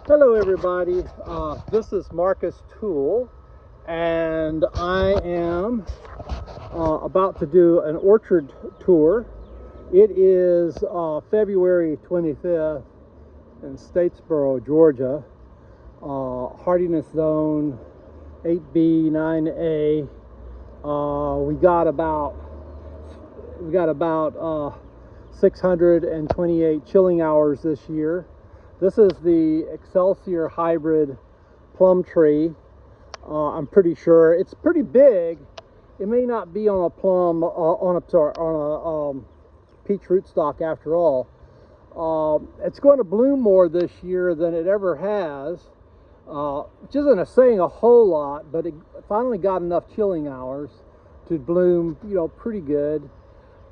Hello everybody, this is Marcus Toole, and I am about to do an orchard tour. It is February 25th in Statesboro, Georgia, hardiness zone 8B, 9A. We got about 628 chilling hours this year. This is the Excelsior hybrid plum tree. I'm pretty sure it's pretty big. It may not be on a plum, on a peach rootstock after all. It's going to bloom more this year than it ever has, which isn't saying a whole lot, but it finally got enough chilling hours to bloom, pretty good.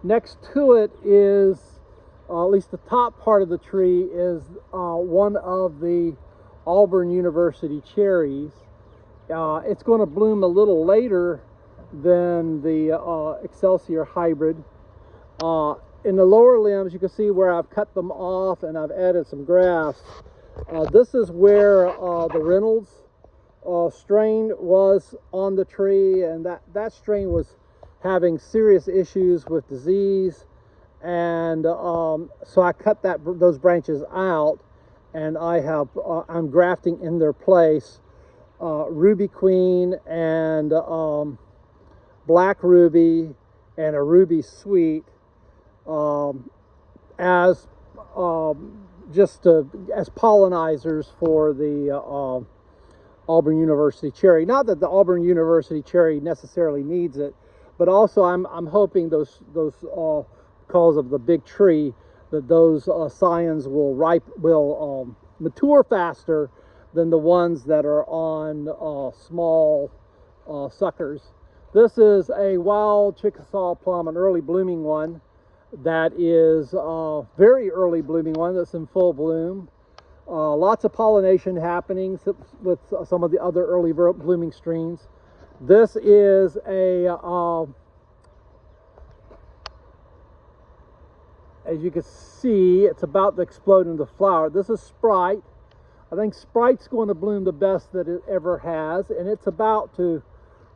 Next to it is, at least the top part of the tree is one of the Auburn University cherries. It's going to bloom a little later than the Excelsior hybrid. In the lower limbs, you can see where I've cut them off and I've added some grass. This is where the Reynolds strain was on the tree, and that strain was having serious issues with disease. And so I cut those branches out, and I'm grafting in their place Ruby Queen and Black Ruby and a Ruby Sweet as pollinizers for the Auburn University cherry. Not that the Auburn University cherry necessarily needs it, but also I'm hoping those because of the big tree, that those scions will mature faster than the ones that are on small suckers. This is a wild Chickasaw plum, an early blooming one. That is a very early blooming one that's in full bloom. Lots of pollination happening with some of the other early blooming strains. This is as you can see, it's about to explode into flower. This is Sprite. I think Sprite's going to bloom the best that it ever has, and it's about to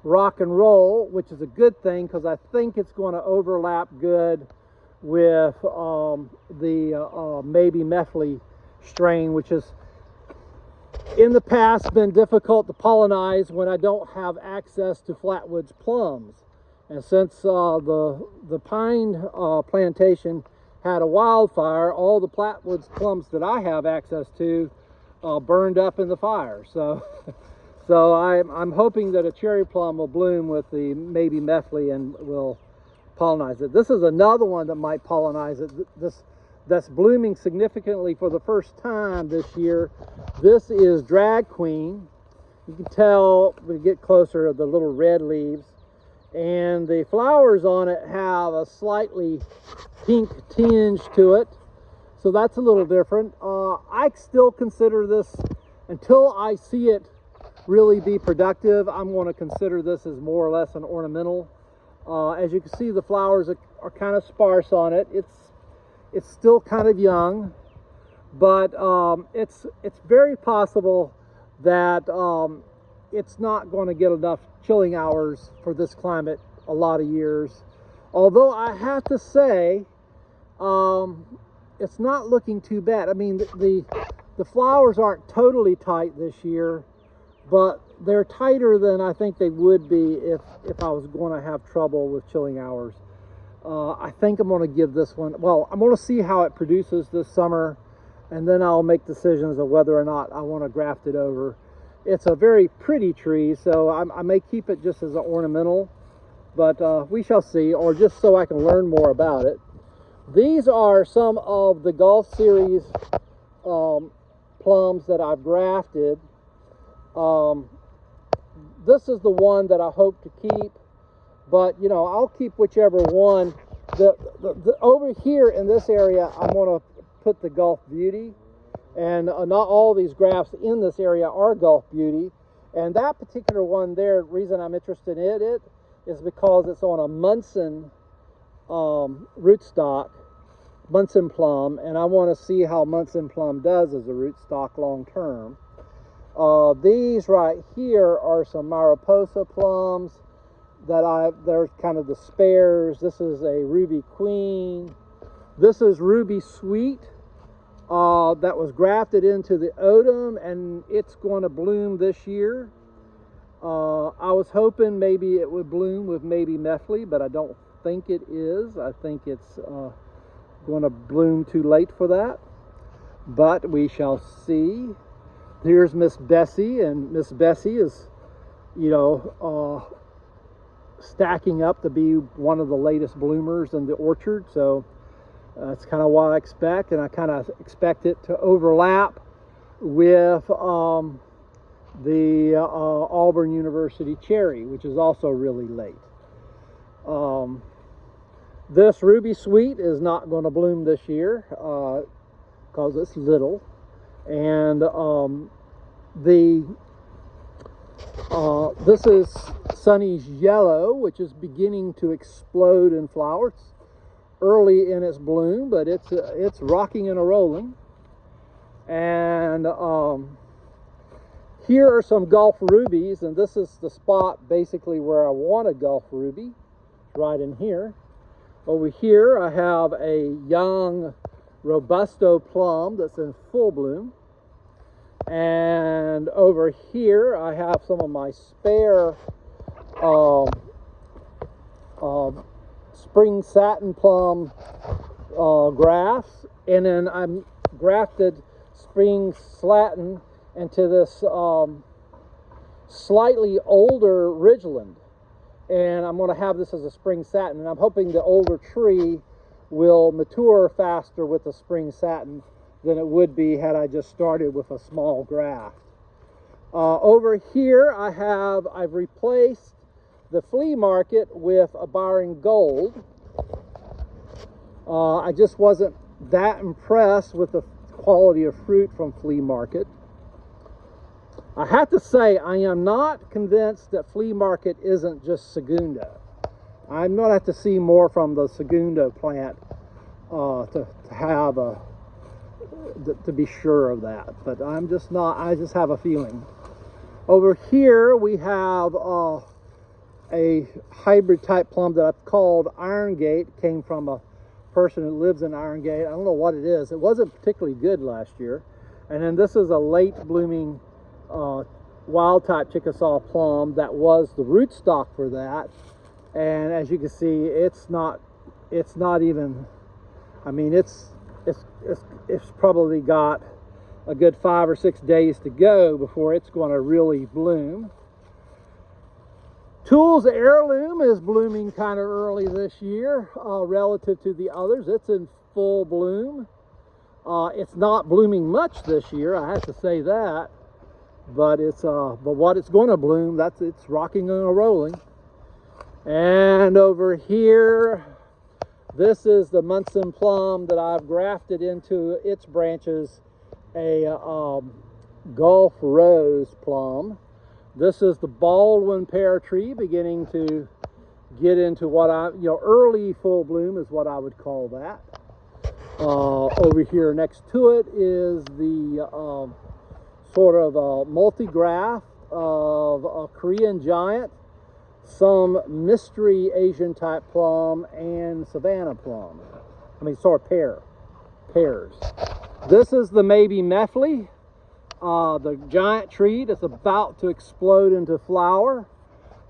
rock and roll, which is a good thing because I think it's going to overlap good with the maybe Methley strain, which has in the past been difficult to pollinize when I don't have access to flatwoods plums. And since the pine plantation had a wildfire, all the flatwoods plums that I have access to burned up in the fire. So I'm hoping that a cherry plum will bloom with the maybe Methley and will pollinize it. This is another one that might pollinize it. That's blooming significantly for the first time this year. This is Drag Queen. You can tell when you get closer the little red leaves, and the flowers on it have a slightly pink tinge to it, so that's a little different. I still consider this, until I see it really be productive, I'm going to consider this as more or less an ornamental. As you can see, the flowers are kind of sparse on it. It's still kind of young, but it's very possible that it's not going to get enough chilling hours for this climate a lot of years. Although I have to say, it's not looking too bad. I mean, the flowers aren't totally tight this year, but they're tighter than I think they would be if I was going to have trouble with chilling hours. I think I'm going to give this one, well, I'm going to see how it produces this summer, and then I'll make decisions of whether or not I want to graft it over. It's a very pretty tree, so I may keep it just as an ornamental, but we shall see, or just so I can learn more about it. These are some of the Gulf Series plums that I've grafted. This is the one that I hope to keep, but I'll keep whichever one. Over here in this area, I'm going to put the Gulf Beauty, and not all these grafts in this area are Gulf Beauty. And that particular one there, the reason I'm interested in it is because it's on a Munson rootstock, Munson plum, and I want to see how Munson plum does as a rootstock long term. These right here are some Mariposa plums that they're kind of the spares. This is a Ruby Queen. This is Ruby Sweet that was grafted into the Odom, and it's going to bloom this year. I was hoping maybe it would bloom with maybe Methley, but I don't think it is. I think it's going to bloom too late for that, but we shall see. Here's Miss Bessie, and Miss Bessie is, you know, stacking up to be one of the latest bloomers in the orchard, so that's kind of what I expect, and I kind of expect it to overlap with the Auburn University cherry, which is also really late. This Ruby Sweet is not going to bloom this year because it's little, and this is Sunny's Yellow, which is beginning to explode in flowers. Early in its bloom, but it's rocking and a rolling. And here are some Gulf Rubies, and this is the spot basically where I want a Gulf Ruby, right in here. Over here I have a young Robusto plum that's in full bloom. And over here I have some of my spare spring satin plum grafts, and then I'm grafted spring satin into this slightly older Ridgeland, and I'm going to have this as a spring satin, and I'm hoping the older tree will mature faster with the spring satin than it would be had I just started with a small graft. Over here I've replaced the flea market with a Byron Gold. I just wasn't that impressed with the quality of fruit from flea market. I have to say, I am not convinced that flea market isn't just Segundo. I'm going to have to see more from the Segundo plant to be sure of that, but I'm just not. I just have a feeling. Over here we have a hybrid type plum that I've called Iron Gate. Came from a person who lives in Iron Gate. I don't know what it is. It wasn't particularly good last year. And then this is a late blooming wild type Chickasaw plum that was the rootstock for that. And as you can see, it's not even, I mean, it's probably got a good 5 or 6 days to go before it's going to really bloom. Tools Heirloom is blooming kind of early this year relative to the others. It's in full bloom. It's not blooming much this year, I have to say that, but what it's going to bloom, it's rocking and rolling. And over here, this is the Munson plum that I've grafted into its branches a Gulf Rose plum. This is the Baldwin pear tree beginning to get into what early full bloom is what I would call that. Over here next to it is the sort of multi-graft of a Korean giant, some mystery Asian type plum, and Savannah plum. I mean, sort of pears. This is the maybe Methley, the giant tree that's about to explode into flower.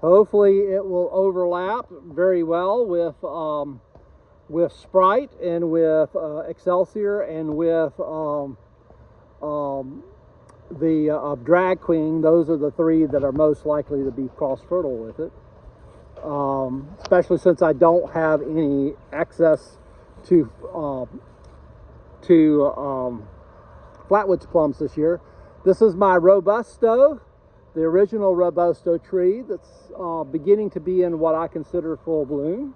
Hopefully it will overlap very well with Sprite and with Excelsior and with the Drag Queen. Those are the three that are most likely to be cross-fertile with it. Especially since I don't have any access to Flatwoods plums this year. This is my Robusto, the original Robusto tree that's beginning to be in what I consider full bloom.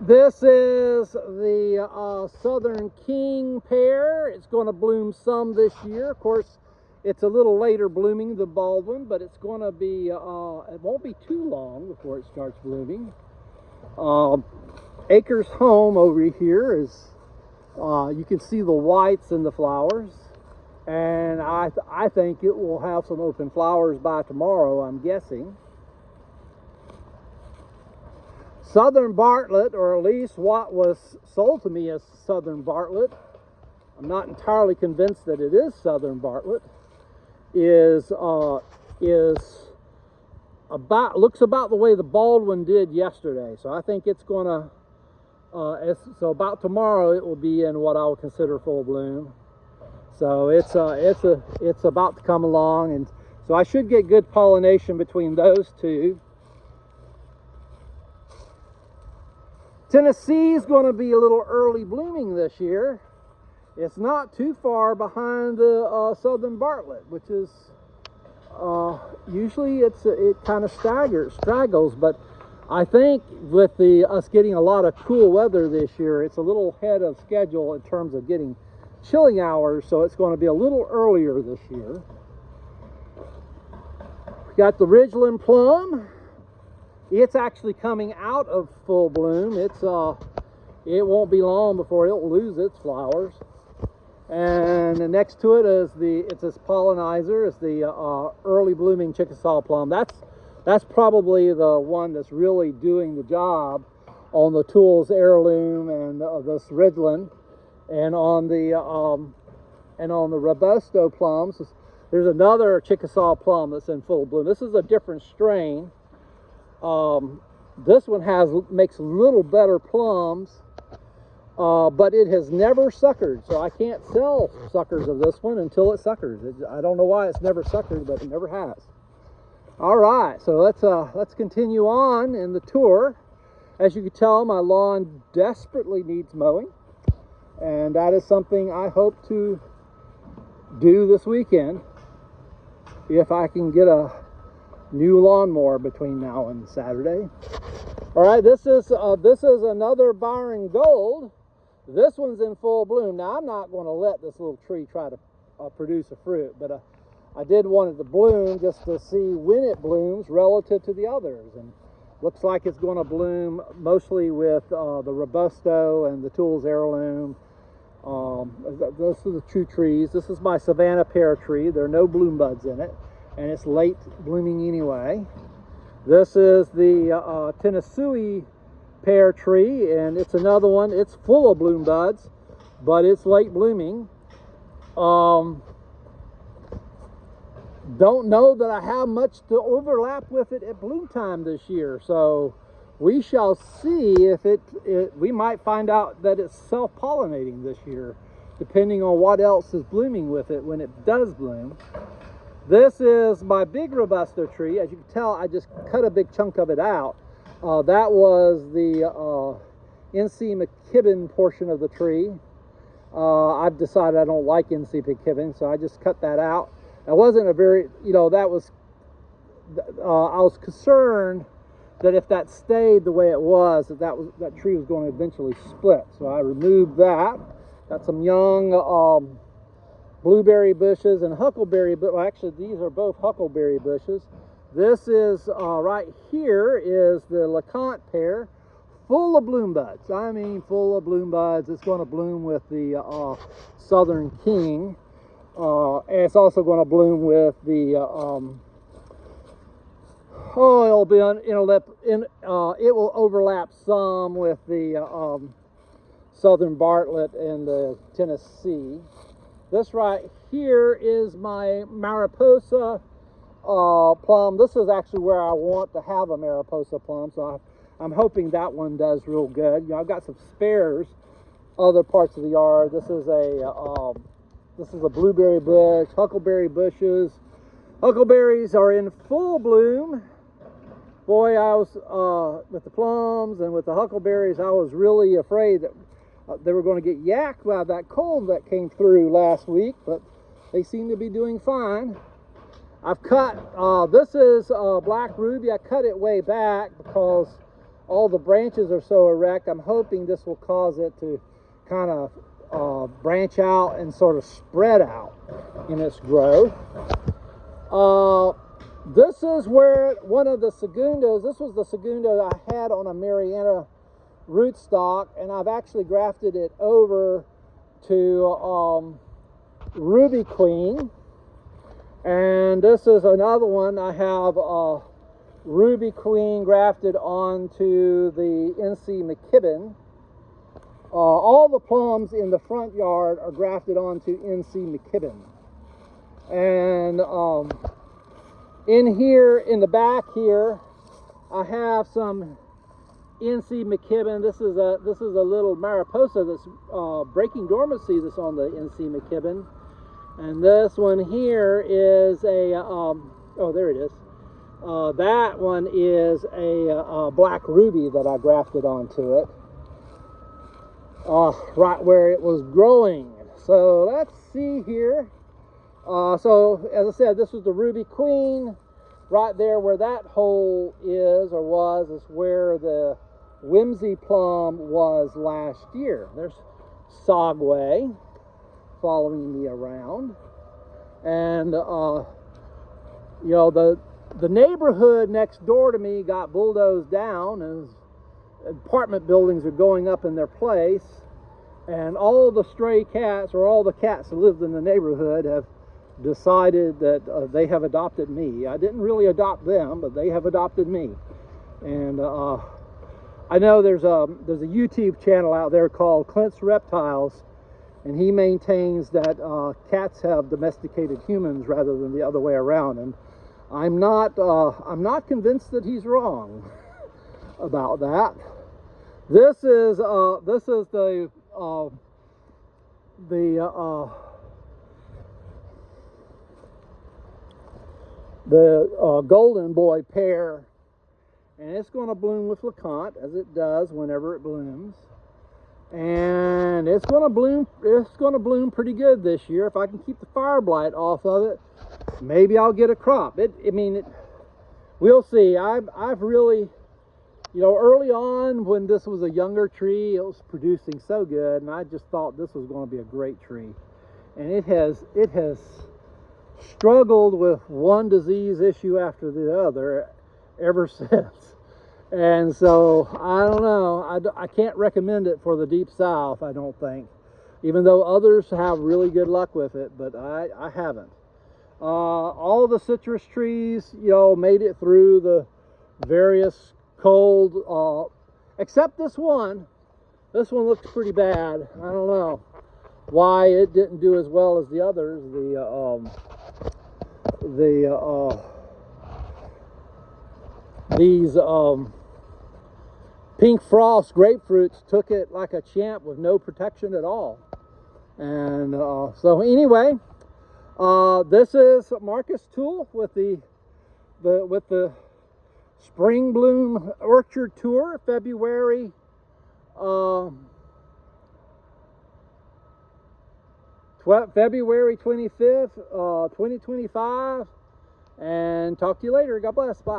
This is the Southern King pear. It's going to bloom some this year. Of course, It's a little later blooming than Baldwin, but it's going to be, it won't be too long before it starts blooming. Acres Home over here is, you can see the whites in the flowers. And I think it will have some open flowers by tomorrow, I'm guessing. Southern Bartlett, or at least what was sold to me as Southern Bartlett, I'm not entirely convinced that it is Southern Bartlett, looks about the way the Baldwin did yesterday. So I think it's going to, so about tomorrow it will be in what I would consider full bloom. So it's about to come along, and so I should get good pollination between those two. Tennessee is going to be a little early blooming this year. It's not too far behind the Southern Bartlett, which is usually it kind of straggles, but I think with us getting a lot of cool weather this year, it's a little ahead of schedule in terms of getting chilling hours, so it's going to be a little earlier this year. We got the Ridgeland Plum. It's actually coming out of full bloom. It won't be long before it'll lose its flowers. And next to it is it's its pollinizer, is the early blooming Chickasaw Plum. That's probably the one that's really doing the job on the Tools Heirloom and this Ridgeland. And on the Robusto plums, there's another Chickasaw plum that's in full bloom. This is a different strain. This one makes a little better plums, but it has never suckered, so I can't sell suckers of this one until it suckers. I don't know why it's never suckered, but it never has. All right, so let's continue on in the tour. As you can tell, my lawn desperately needs mowing, and that is something I hope to do this weekend if I can get a new lawnmower between now and Saturday. All right, this is another Byron Gold. This one's in full bloom. Now, I'm not going to let this little tree try to produce a fruit, but I did want it to bloom just to see when it blooms relative to the others. And looks like it's going to bloom mostly with the Robusto and the Tools Heirloom. Those are the two trees. This is my Savannah pear tree. There are no bloom buds in it, and it's late blooming anyway. This is the Tennessee pear tree, and it's another one. It's full of bloom buds, but it's late blooming. Don't know that I have much to overlap with it at bloom time this year, so we shall see if we might find out that it's self-pollinating this year, depending on what else is blooming with it when it does bloom. This is my big Robusto tree. As you can tell, I just cut a big chunk of it out. That was the NC McKibben portion of the tree. I've decided I don't like NC McKibben, so I just cut that out. It wasn't a very, that was, I was concerned that if that stayed the way it was, that tree was going to eventually split. So I removed that. Got some young blueberry bushes and huckleberry, but well, actually these are both huckleberry bushes. This is right here is the LeConte pear, full of bloom buds. I mean, full of bloom buds. It's going to bloom with the Southern King, and it's also going to bloom with the it will overlap some with the Southern Bartlett and the Tennessee. This right here is my Mariposa plum. This is actually where I want to have a Mariposa plum, so I'm hoping that one does real good. I've got some spares other parts of the yard. This is a blueberry bush, huckleberry bushes. Huckleberries are in full bloom. Boy, I was with the plums and with the huckleberries, I was really afraid that they were going to get yacked by that cold that came through last week, but they seem to be doing fine. I've cut, this is Black Ruby. I cut it way back because all the branches are so erect. I'm hoping this will cause it to kind of branch out and sort of spread out in its growth. This is where one of the segundos, this was the segundo I had on a Mariana rootstock, and I've actually grafted it over to Ruby Queen. And this is another one. I have Ruby Queen grafted onto the NC McKibben. All the plums in the front yard are grafted onto NC McKibben. And in here, in the back here, I have some NC McKibben. This is a little Mariposa that's breaking dormancy that's on the NC McKibben. And this one here is a, oh, there it is. That one is a black ruby that I grafted onto it. Right where it was growing. So let's see here. So as I said, this was the Ruby Queen. Right there where that hole is, or was, is where the Whimsy Plum was last year. There's Sagway following me around. And you know, the neighborhood next door to me got bulldozed down, and apartment buildings are going up in their place, and all the stray cats, or all the cats that lived in the neighborhood, have decided that they have adopted me. I didn't really adopt them, but they have adopted me. And I know there's a YouTube channel out there called Clint's Reptiles, and he maintains that cats have domesticated humans rather than the other way around. And I'm not convinced that he's wrong about that. This is the Golden Boy pear, and it's going to bloom with LeConte, as it does whenever it blooms. And it's going to bloom pretty good this year. If I can keep the fire blight off of it, maybe I'll get a crop. We'll see. I've really, you know, early on when this was a younger tree, it was producing so good, and I just thought this was going to be a great tree. And it has struggled with one disease issue after the other ever since. And so I don't know, I can't recommend it for the Deep South, I don't think, even though others have really good luck with it, but I haven't. All the citrus trees, you know, made it through the various cold, except this one. This one looks pretty bad. I don't know why it didn't do as well as the others. These Pink Frost grapefruits took it like a champ with no protection at all. And so anyway, this is Marcus Toole with the Spring Bloom Orchard Tour, February 25th, 2025. And talk to you later. God bless. Bye.